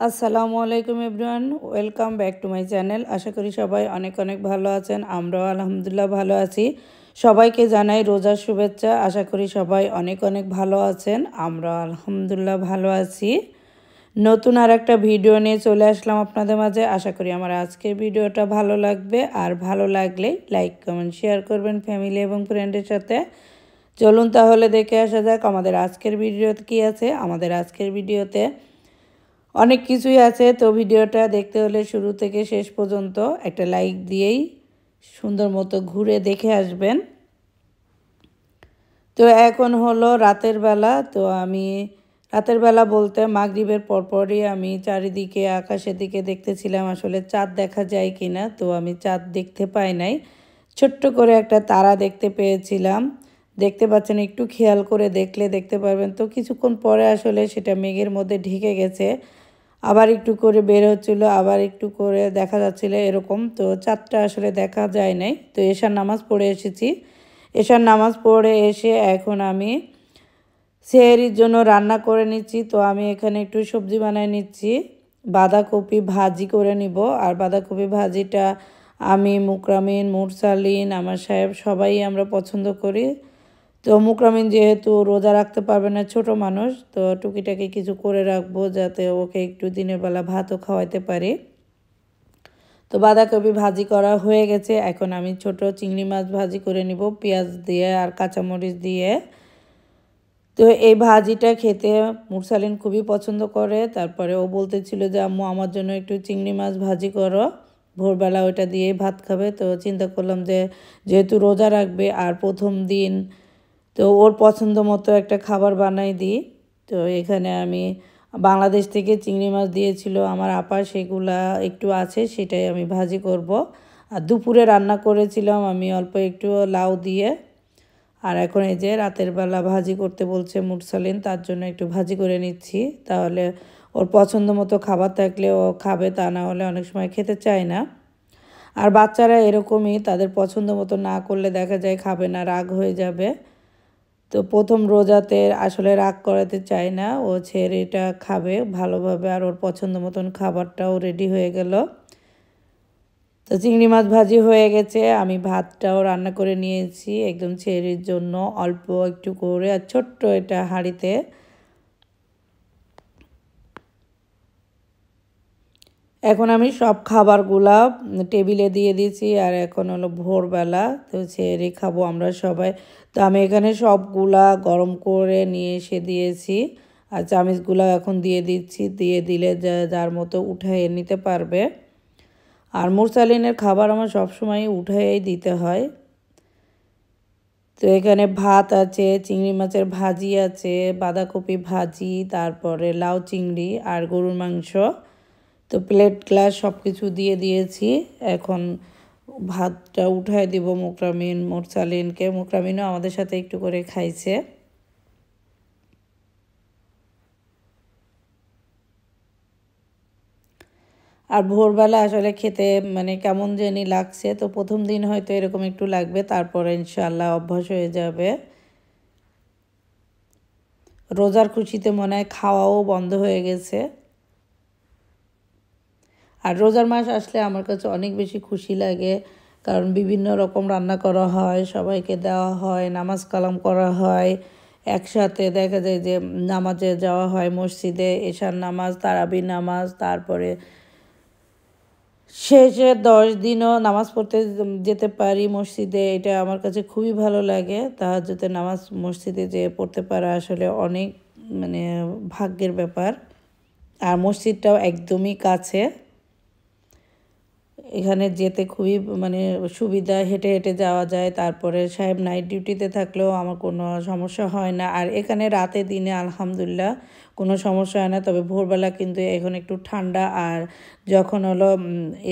আসসালামু আলাইকুম everyone, welcome back to my channel. আশা করি সবাই অনেক অনেক ভালো আছেন। আমরাও আলহামদুলিল্লাহ ভালো আছি। সবাইকে জানাই রোজার শুভেচ্ছা। আশা করি সবাই অনেক অনেক ভালো আছেন। আমরা আলহামদুলিল্লাহ ভালো আছি। নতুন আর একটা ভিডিও নিয়ে চলে আসলাম আপনাদের মাঝে। আশা করি আমার আজকের ভিডিওটা ভালো লাগবে, আর ভালো লাগলে লাইক কমেন্ট শেয়ার করবেন ফ্যামিলি এবং ফ্রেন্ডের সাথে। চলুন তাহলে দেখে আসা যাক আমাদের আজকের ভিডিওতে কী আছে। আমাদের আজকের ভিডিওতে অনেক কিছুই আছে, তো ভিডিওটা দেখতে হলে শুরু থেকে শেষ পর্যন্ত একটা লাইক দিয়েই সুন্দর মতো ঘুরে দেখে আসবেন। তো এখন হলো রাতের বেলা। তো আমি রাতের বেলা বলতে মাগরিবের পরপরই আমি চারিদিকে আকাশের দিকে দেখতেছিলাম আসলে চাঁদ দেখা যায় কি না। তো আমি চাঁদ দেখতে পাই নাই, ছোট্ট করে একটা তারা দেখতে পেয়েছিলাম। দেখতে পাচ্ছেন, একটু খেয়াল করে দেখলে দেখতে পারবেন। তো কিছুক্ষণ পরে আসলে সেটা মেঘের মধ্যে ঢেকে গেছে, আবার একটু করে বের হচ্ছিলো, আবার একটু করে দেখা যাচ্ছিলো এরকম। তো চাঁদটা আসলে দেখা যায় নাই। তো এশার নামাজ পড়ে এসেছি। এশার নামাজ পড়ে এসে এখন আমি সেহরির জন্য রান্না করে নিচ্ছি। তো আমি এখানে একটু সবজি বানিয়ে নিচ্ছি, বাঁধাকপি ভাজি করে নিব। আর বাঁধাকপি ভাজিটা আমি, মুকরামিন, মুরসালিন, আমার সাহেব সবাই আমরা পছন্দ করি। তো মুকরামিন যেহেতু রোজা রাখতে পারবে না, ছোট মানুষ, তো টুকিটাকি কিছু করে রাখবো যাতে ওকে একটু দিনের বেলা ভাতও খাওয়াইতে পারি। তো বাঁধাকপি ভাজি করা হয়ে গেছে। এখন আমি ছোট চিংড়ি মাছ ভাজি করে নিব পেঁয়াজ দিয়ে আর কাঁচামরিচ দিয়ে। তো এই ভাজিটা খেতে মুরসালিন খুবই পছন্দ করে। তারপরে ও বলতেছিল যে আম্মু আমার জন্য একটু চিংড়ি মাছ ভাজি করো, ভোরবেলা ওইটা দিয়েই ভাত খাবে। তো চিন্তা করলাম যে যেহেতু রোজা রাখবে আর প্রথম দিন, তো ওর পছন্দ মতো একটা খাবার বানাই দিই। তো এখানে আমি বাংলাদেশ থেকে চিংড়ি মাছ দিয়েছিল আমার আপা, সেগুলা একটু আছে, সেটাই আমি ভাজি করব। আর দুপুরে রান্না করেছিলাম আমি অল্প একটু লাউ দিয়ে। আর এখন এই যে রাতের বেলা ভাজি করতে বলছে মুরসালিন, তার জন্য একটু ভাজি করে নিচ্ছি। তাহলে ওর পছন্দ মতো খাবার থাকলে ও খাবে, তা না হলে অনেক সময় খেতে চায় না। আর বাচ্চারা এরকমই, তাদের পছন্দ মতো না করলে দেখা যায় খাবে না, রাগ হয়ে যাবে। তো প্রথম রোজাতে আসলে রাগ করাতে চাই না, ও ছেড়েটা খাবে ভালোভাবে। আর ওর পছন্দ মতন খাবারটাও রেডি হয়ে গেল। তো চিংড়ি মাছ ভাজি হয়ে গেছে, আমি ভাতটাও রান্না করে নিয়েছি একদম ছেড়ির জন্য অল্প একটু করে, আর ছোট্ট এটা হাঁড়িতে। এখন আমি সব খাবারগুলা টেবিলে দিয়ে দিয়েছি। আর এখন হলো ভোরবেলা, তো ছেড়ে খাবো আমরা সবাই। তো আমি এখানে সবগুলা গরম করে নিয়ে এসে দিয়েছি, আর চামিচগুলা এখন দিয়ে দিচ্ছি। দিয়ে দিলে যার মতো উঠাইয়ে নিতে পারবে। আর মুরসালিনের খাবার আমার সবসময় উঠাইয়েই দিতে হয়। তো এখানে ভাত আছে, চিংড়ি মাছের ভাজি আছে, বাঁধাকপি ভাজি, তারপরে লাউ চিংড়ি আর গরুর মাংস। তো প্লেট গ্লাস সব কিছু দিয়ে দিয়েছি। এখন ভাতটা উঠাই দিব মুকরামিন, মুরসালিনকে। মুকরামিনও আমাদের সাথে একটু করে খাইছে। আর ভোরবেলা আসলে খেতে মানে কেমন জানি লাগছে। তো প্রথম দিন হয়তো এরকম একটু লাগবে, তারপরে ইনশাআল্লাহ অভ্যাস হয়ে যাবে। রোজার খুশিতে মনে হয় খাওয়াও বন্ধ হয়ে গেছে। আর রোজার মাস আসলে আমার কাছে অনেক বেশি খুশি লাগে, কারণ বিভিন্ন রকম রান্না করা হয়, সবাইকে দেওয়া হয়, নামাজ কালাম করা হয় একসাথে। দেখা যায় যে নামাজে যাওয়া হয় মসজিদে, এশার নামাজ, তারাবি নামাজ, তারপরে শেষে 10 দিনও নামাজ পড়তে যেতে পারি মসজিদে। এটা আমার কাছে খুবই ভালো লাগে। তাহাজ্জুদের নামাজ মসজিদে যেয়ে পড়তে পারা আসলে অনেক মানে ভাগ্যের ব্যাপার। আর মসজিদটাও একদমই কাছে, এখানে যেতে খুবই মানে সুবিধা, হেঁটে হেঁটে যাওয়া যায়। তারপরে সাহেব নাইট ডিউটিতে থাকলেও আমার কোনো সমস্যা হয় না। আর এখানে রাতে দিনে আলহামদুলিল্লাহ কোনো সমস্যা হয় না। তবে ভোরবেলা কিন্তু এখন একটু ঠান্ডা। আর যখন হলো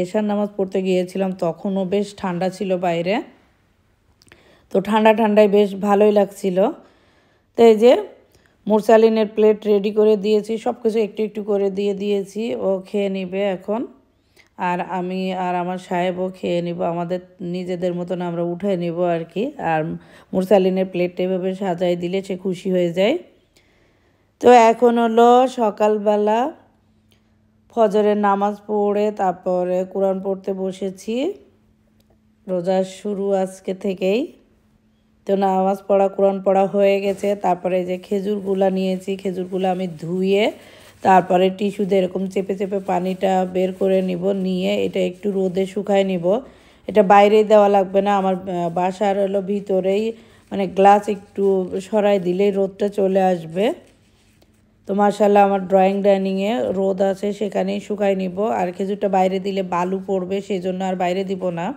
এশার নামাজ পড়তে গিয়েছিলাম তখনও বেশ ঠান্ডা ছিল বাইরে। তো ঠান্ডা ঠান্ডায় বেশ ভালোই লাগছিল। তো এই যে মুরসালিনের প্লেট রেডি করে দিয়েছি, সব কিছু একটু একটু করে দিয়ে দিয়েছি, ও খেয়ে নিবে এখন। আর আমি আর আমার সাহেবও খেয়ে নিব, আমাদের নিজেদের মতন আমরা উঠে নিব আর কি। আর মুরসালিনের প্লেটটা এভাবে সাজাই দিলে সে খুশি হয়ে যায়। তো এখন হলো সকালবেলা, ফজরের নামাজ পড়ে তারপরে কোরআন পড়তে বসেছি। রোজা শুরু আজকে থেকেই। তো নামাজ পড়া কোরআন পড়া হয়ে গেছে। তারপরে যে খেজুরগুলা নিয়েছি, খেজুরগুলো আমি ধুয়ে তারপরে টিস্যু দিয়ে এরকম চেপে চেপে পানিটা বের করে নিব, নিয়ে এটা একটু রোদে শুকায় নিব। এটা বাইরেই দেওয়া লাগবে না, আমার বাসার হলো ভিতরেই, মানে গ্লাস একটু সরাই দিলেই রোদটা চলে আসবে। তো মাশাআল্লাহ আমার ড্রয়িং ডাইনিংয়ে রোদ আছে, সেখানেই শুকাই নিব। আর খেজুরটা বাইরে দিলে বালু পড়বে, সেই জন্য আর বাইরে দিব না।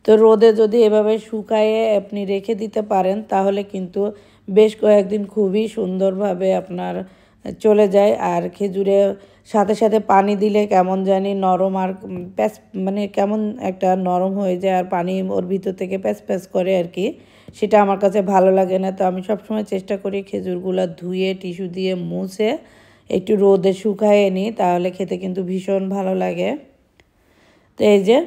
তো রোদে যদি এভাবে শুকায়ে আপনি রেখে দিতে পারেন তাহলে কিন্তু বেশ কয়েকদিন খুবই সুন্দরভাবে আপনার চলে যায়। আর খেজুরে সাথে সাথে পানি দিলে কেমন জানি নরম আর প্যাচ, মানে কেমন একটা নরম হয়ে যায় আর পানি ওর ভিতর থেকে প্যাচ প্যাচ করে আর কি, সেটা আমার কাছে ভালো লাগে না। তো আমি সবসময় চেষ্টা করি খেজুরগুলো ধুয়ে টিস্যু দিয়ে মুছে একটু রোদে শুকায়ে নিই, তাহলে খেতে কিন্তু ভীষণ ভালো লাগে। তো এই যে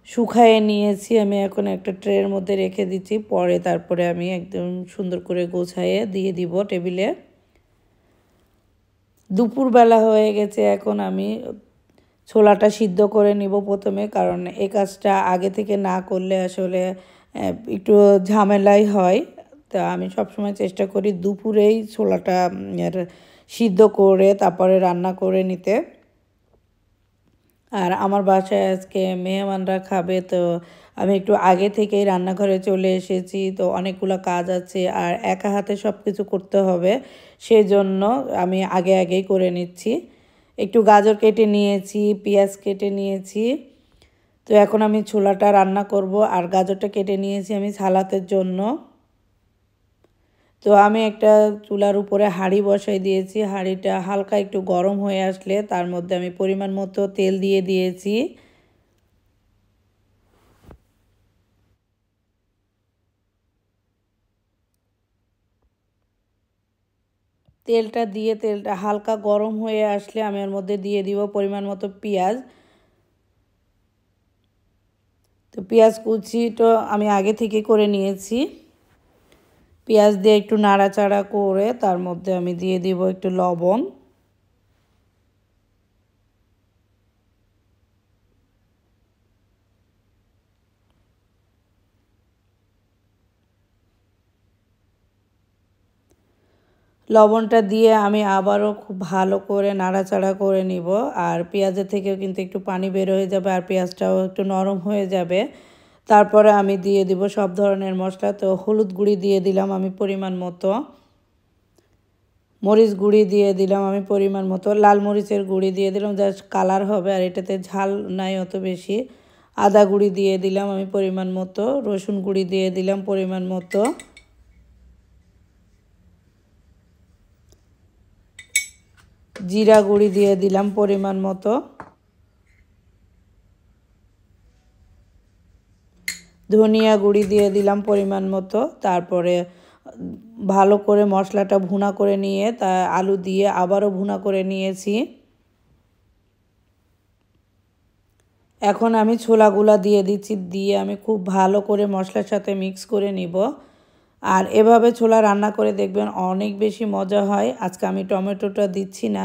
শুকায়ে নিয়েছি আমি, এখন একটা ট্রের মধ্যে রেখে দিচ্ছি, পরে তারপরে আমি একদম সুন্দর করে গোছায়ে দিয়ে দিব টেবিলে। দুপুরবেলা হয়ে গেছে, এখন আমি ছোলাটা সিদ্ধ করে নিব প্রথমে, কারণ এই কাজটা আগে থেকে না করলে আসলে একটু ঝামেলাই হয়। তা আমি সবসময় চেষ্টা করি দুপুরেই ছোলাটা সিদ্ধ করে তারপরে রান্না করে নিতে। আর আমার বাসায় আজকে মেহমানরা খাবে, তো আমি একটু আগে থেকেই রান্নাঘরে চলে এসেছি। তো অনেকগুলো কাজ আছে আর একা হাতে সব কিছু করতে হবে, সেই জন্য আমি আগেই করে নিচ্ছি। একটু গাজর কেটে নিয়েছি, পেঁয়াজ কেটে নিয়েছি। তো এখন আমি ছোলাটা রান্না করব, আর গাজরটা কেটে নিয়েছি আমি সালাতের জন্য। তো আমি একটা চুলার উপরে হাঁড়ি বসাই দিয়েছি, হাঁড়িটা হালকা একটু গরম হয়ে আসলে তার মধ্যে আমি পরিমাণ মতো তেল দিয়ে দিয়েছি। তেলটা হালকা গরম হয়ে আসলে আমি এর মধ্যে দিয়ে দিব পরিমাণ মতো পেঁয়াজ। তো পেঁয়াজ কুচিটা আমি আগে থেকে করে নিয়েছি। পেঁয়াজ দিয়ে একটু নাড়াচাড়া করে তার মধ্যে আমি দিয়ে দিব একটু লবণ। লবণটা দিয়ে আমি আবারও খুব ভালো করে নাড়াচাড়া করে নিব। আর পেঁয়াজের থেকেও কিন্তু একটু পানি বের হয়ে যাবে আর পেঁয়াজটাও একটু নরম হয়ে যাবে। তারপরে আমি দিয়ে দিব সব ধরনের মশলা। তো হলুদ গুঁড়ি দিয়ে দিলাম আমি পরিমাণ মতো, মরিচ গুঁড়ি দিয়ে দিলাম আমি পরিমাণ মতো, লাল মরিচের গুঁড়ি দিয়ে দিলাম, জাস্ট কালার হবে, আর এটাতে ঝাল নাই অত বেশি। আদা গুঁড়ি দিয়ে দিলাম আমি পরিমাণ মতো, রসুন গুঁড়ি দিয়ে দিলাম পরিমাণ মতো, জিরা গুঁড়ি দিয়ে দিলাম পরিমাণ মতো, ধনিয়া গুঁড়ি দিয়ে দিলাম পরিমাণ মতো। তারপরে ভালো করে মশলাটা ভুনা করে নিয়ে তা আলু দিয়ে আবারও ভুনা করে নিয়েছি। এখন আমি ছোলাগুলা দিয়ে দিচ্ছি, দিয়ে আমি খুব ভালো করে মশলার সাথে মিক্স করে নিব। আর এভাবে ছোলা রান্না করে দেখবেন অনেক বেশি মজা হয়। আজকে আমি টমেটোটা দিচ্ছি না,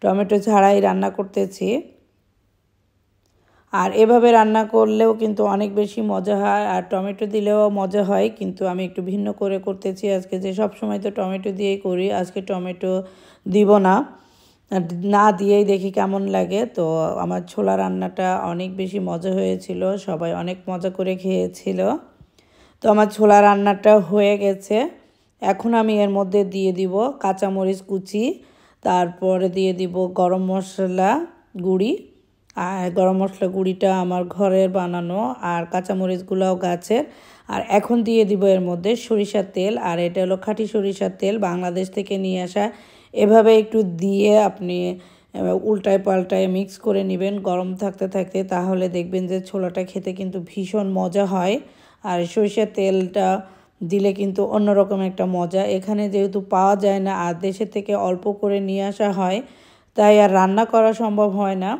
টমেটো ছাড়াই রান্না করতেছি। আর এভাবে রান্না করলেও কিন্তু অনেক বেশি মজা হয়, আর টমেটো দিলেও মজা হয়, কিন্তু আমি একটু ভিন্ন করে করতেছি আজকে, যে সব সময় তো টমেটো দিয়েই করি, আজকে টমেটো দিব না, না দিয়েই দেখি কেমন লাগে। তো আমার ছোলা রান্নাটা অনেক বেশি মজা হয়েছিল, সবাই অনেক মজা করে খেয়েছিল। তো আমার ছোলা রান্নাটা হয়ে গেছে। এখন আমি এর মধ্যে দিয়ে দিব কাঁচামরিচ কুচি, তারপরে দিয়ে দিব গরম মশলা গুঁড়ি। আর গরম মশলা গুঁড়িটা আমার ঘরের বানানো, আর কাঁচামরিচগুলোও গাছের। আর এখন দিয়ে দিব এর মধ্যে সরিষার তেল, আর এটা হলো খাঁটি সরিষার তেল, বাংলাদেশ থেকে নিয়ে আসা। এভাবে একটু দিয়ে আপনি উল্টায় পাল্টায় মিক্স করে নেবেন গরম থাকতে থাকতে, তাহলে দেখবেন যে ছোলাটা খেতে কিন্তু ভীষণ মজা হয়। আর সরিষার তেলটা দিলে কিন্তু অন্যরকম একটা মজা। এখানে যেহেতু পাওয়া যায় না আর দেশের থেকে অল্প করে নিয়ে আসা হয়, তাই আর রান্না করা সম্ভব হয় না,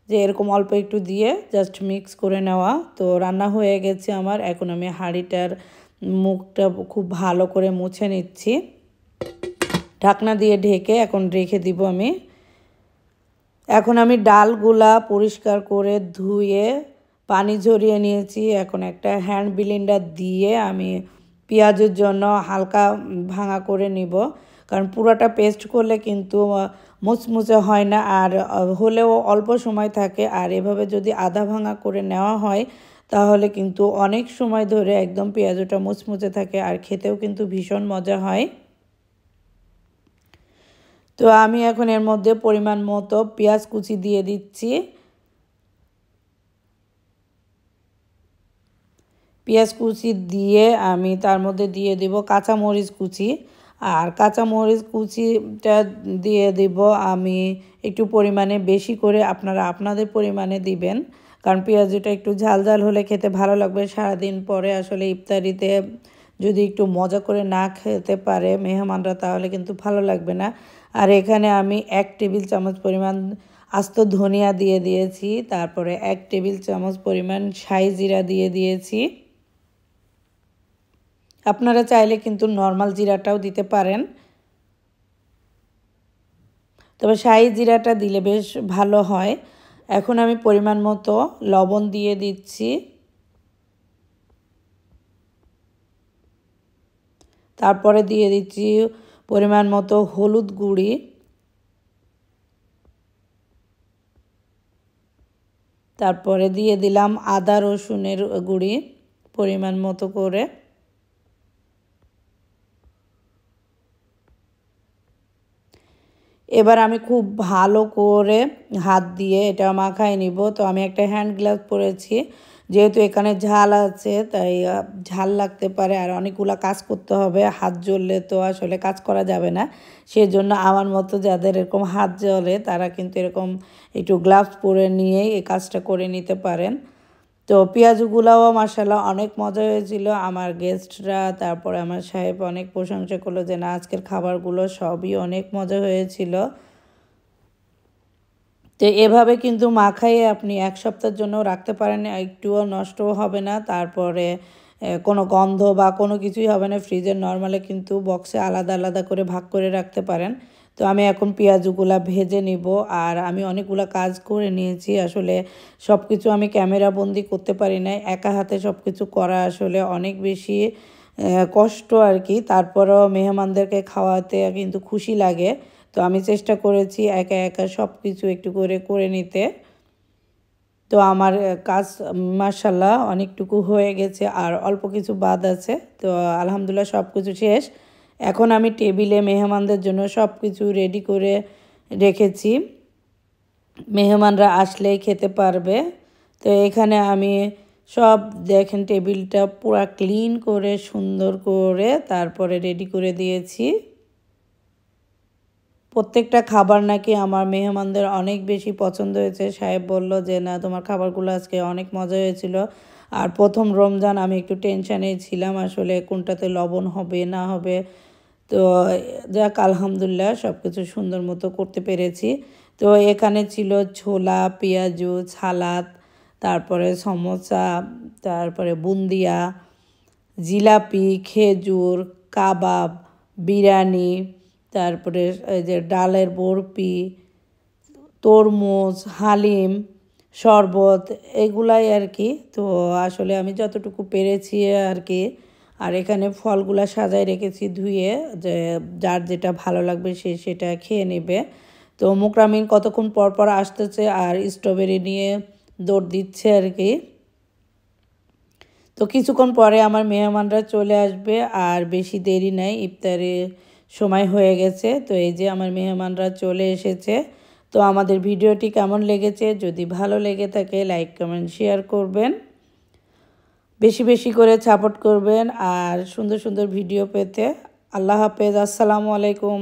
যে এরকম অল্প একটু দিয়ে জাস্ট মিক্স করে নেওয়া। তো রান্না হয়ে গেছে আমার, এখন আমি হাঁড়িটার মুখটা খুব ভালো করে মুছে নিচ্ছি, ঢাকনা দিয়ে ঢেকে এখন রেখে দিব আমি এখন আমি ডালগুলা পরিষ্কার করে ধুয়ে পানি ঝরিয়ে নিয়েছি। এখন একটা হ্যান্ড ব্লেন্ডার দিয়ে আমি পেঁয়াজের জন্য হালকা ভাঙা করে নিব, কারণ পুরোটা পেস্ট করলে কিন্তু মুচমুচে হয় না, আর হলেও অল্প সময় থাকে। আর এভাবে যদি আধা ভাঙা করে নেওয়া হয় তাহলে কিন্তু অনেক সময় ধরে একদম পেঁয়াজটা মুচমুচে থাকে, আর খেতেও কিন্তু ভীষণ মজা হয়। তো আমি এখন এর মধ্যে পরিমাণ মতো পেঁয়াজ কুচি দিয়ে দিচ্ছি। পেঁয়াজ কুচি দিয়ে আমি তার মধ্যে দিয়ে দেব কাঁচামরিচ কুচি, আর কাঁচামরিচ কুচিটা দিয়ে দেব আমি একটু পরিমাণে বেশি করে, আপনারা আপনাদের পরিমাণে দিবেন, কারণ পেঁয়াজটা একটু ঝাল ঝাল হলে খেতে ভালো লাগবে। সারাদিন পরে আসলে ইফতারিতে যদি একটু মজা করে না খেতে পারে মেহমানরা তাহলে কিন্তু ভালো লাগবে না। আর এখানে আমি 1 টেবিল চামচ পরিমাণ আস্ত ধনিয়া দিয়ে দিয়েছি, তারপরে 1 টেবিল চামচ পরিমাণ শাহি জিরা দিয়ে দিয়েছি। আপনারা চাইলে কিন্তু নর্মাল জিরাটাও দিতে পারেন, তবে শাহি জিরাটা দিলে বেশ ভালো হয়। এখন আমি পরিমাণ মতো লবণ দিয়ে দিচ্ছি, তারপরে দিয়ে দিচ্ছি পরিমাণ মতো হলুদ গুঁড়ি, তারপরে দিয়ে দিলাম আদা রসুনের গুঁড়ি পরিমাণ মতো করে। এবার আমি খুব ভালো করে হাত দিয়ে এটা মাখায় নিব। তো আমি একটা হ্যান্ড গ্লাভস পরেছি, যেহেতু এখানে ঝাল আছে তাই ঝাল লাগতে পারে, আর অনেকগুলো কাজ করতে হবে, হাত জ্বললে তো আসলে কাজ করা যাবে না। সেজন্য আমার মতো যাদের এরকম হাত জ্বলে তারা কিন্তু এরকম একটু গ্লাভস পরে নিয়েই এই কাজটা করে নিতে পারেন। তো পেঁয়াজগুলাও মাশাআল্লাহ অনেক মজা হয়েছিল। আমার গেস্টরা তারপরে আমার সাহেব অনেক প্রশংসা করলো যে না আজকের খাবারগুলো সবই অনেক মজা হয়েছিল। তো এভাবে কিন্তু মাখাইয়ে আপনি 1 সপ্তাহের জন্য রাখতে পারেন, একটুও নষ্টও হবে না, তারপরে কোনো গন্ধ বা কোনো কিছুই হবে না। ফ্রিজের নরমালে কিন্তু বক্সে আলাদা আলাদা করে ভাগ করে রাখতে পারেন। তো আমি এখন পেঁয়াজগুলা ভেজে নিব, আর আমি অনেকগুলো কাজ করে নিয়েছি। আসলে সব কিছু আমি ক্যামেরা বন্দি করতে পারি না, একা হাতে সব কিছু করা আসলে অনেক বেশি কষ্ট আর কি। তারপরেও মেহমানদেরকে খাওয়াতে কিন্তু খুশি লাগে। তো আমি চেষ্টা করেছি একা একা সব কিছু একটু করে করে নিতে। তো আমার কাজ মাশাআল্লাহ অনেকটুকু হয়ে গেছে, আর অল্প কিছু বাদ আছে। তো আলহামদুলিল্লাহ সব কিছু শেষ। এখন আমি টেবিলে মেহমানদের জন্য সব কিছু রেডি করে রেখেছি, মেহমানরা আসলেই খেতে পারবে। তো এখানে আমি সব দেখেন টেবিলটা পুরো ক্লিন করে সুন্দর করে তারপরে রেডি করে দিয়েছি। প্রত্যেকটা খাবার নাকি আমার মেহমানদের অনেক বেশি পছন্দ হয়েছে। সাহেব বলল যে না তোমার খাবারগুলো আজকে অনেক মজা হয়েছিল। আর প্রথম রমজান আমি একটু টেনশানেই ছিলাম আসলে কোনটাতে লবণ হবে না হবে। তো যাক আলহামদুলিল্লাহ সব কিছু সুন্দর মতো করতে পেরেছি। তো এখানে ছিল ছোলা, পেঁয়াজু, সালাদ, তারপরে সমোসা, তারপরে বুন্দিয়া, জিলাপি, খেজুর, কাবাব, বিরিয়ানি, তারপরে এই যে ডালের বরফি, তরমুজ, হালিম, শরবত, এগুলাই আর কি। তো আসলে আমি যতটুকু পেরেছি আর কি। আর এখানে ফলগুলা সাজায় রেখেছি ধুয়ে, যে যার যেটা ভালো লাগবে সে সেটা খেয়ে নেবে। তো মুকরামিন কতক্ষণ পর পর আসতেছে আর স্ট্রবেরি নিয়ে দৌড় দিচ্ছে আর কি। তো কিছুক্ষণ পরে আমার মেহমানরা চলে আসবে, আর বেশি দেরি নাই, ইফতারের সময় হয়ে গেছে। তো এই যে আমার মেহমানরা চলে এসেছে। তো আমাদের ভিডিওটি কেমন লেগেছে, যদি ভালো লেগে থাকে লাইক কমেন্ট শেয়ার করবেন, বেশি বেশি করে সাপোর্ট করবেন, আর সুন্দর সুন্দর ভিডিও পেতে। আল্লাহ হাফেজ, আসসালামু আলাইকুম।